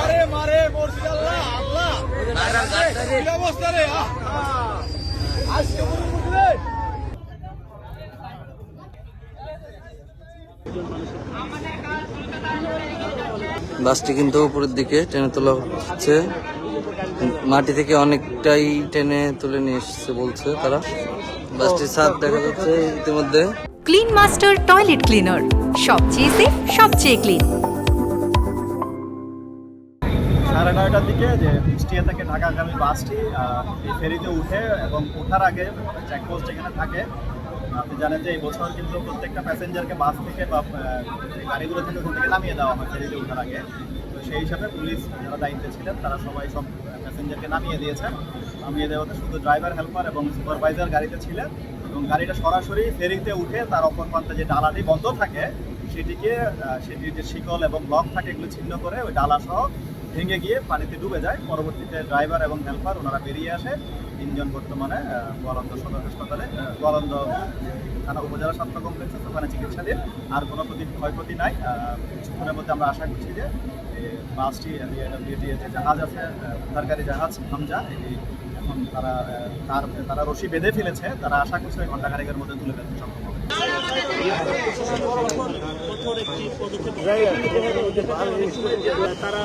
আরে মারে মরছি আল্লাহ আল্লাহ অবস্থা রে আজকে বাসটি কিন্তু উপরের দিকে টেনে তোলা হচ্ছে, মাটি থেকে অনেকটাই টেনে তুলে নিয়ে এসছে বলছে তারা। বাসটির ছাদ দেখা যাচ্ছে ইতিমধ্যে। ক্লিন মাস্টার টয়লেট ক্লিনার, সবচেয়ে সেফ, সবচেয়ে ক্লিন। 9:30টার দিকে যে কুষ্টিয়া থেকে ঢাকাগামী বাসটি এই ফেরিতে উঠে এবং ওঠার আগে চেকপোস্ট যেখানে থাকে, আপনি জানেন যে এই বছর কিন্তু প্রত্যেকটা প্যাসেঞ্জারকে বাস থেকে বা গাড়িগুলো থেকে ওখান থেকে নামিয়ে দেওয়া হয় ফেরিতে ওঠার আগে। তো সেই হিসাবে পুলিশ যারা দায়িত্বে ছিলেন তারা সবাই সব প্যাসেঞ্জারকে নামিয়ে দিয়েছেন। নামিয়ে দেওয়াতে শুধু ড্রাইভার, হেল্পার এবং সুপারভাইজার গাড়িতে ছিলেন এবং গাড়িটা সরাসরি ফেরিতে উঠে তার অপর প্রান্তে যে ডালাটি বন্ধ থাকে সেটির যে শিকল এবং লক থাকে এগুলো ছিন্ন করে ওই ডালা সহ ভেঙে গিয়ে পানিতে ডুবে যায়। পরবর্তীতে ড্রাইভার এবং হেল্পার ওনারা বেরিয়ে আসে। 3 জন বর্তমানে গোয়ালন্দ সদর হাসপাতালে, গোয়ালন্দ থানা উপজেলা স্বাস্থ্য কমপ্লেক্সে ওখানে চিকিৎসাধীন। আর কোনো ক্ষয়ক্ষতি নাই। কিছুক্ষণের মধ্যে আমরা আশা করছি যে বাসটি যে জাহাজ আছে, উদ্ধারকারী জাহাজ হামজা, এটি এখন তারা রশি বেঁধে ফেলেছে। তারা আশা করছে ঘণ্টাখানেকের মধ্যে তুলে ফেলতে সক্ষম হবে। তারা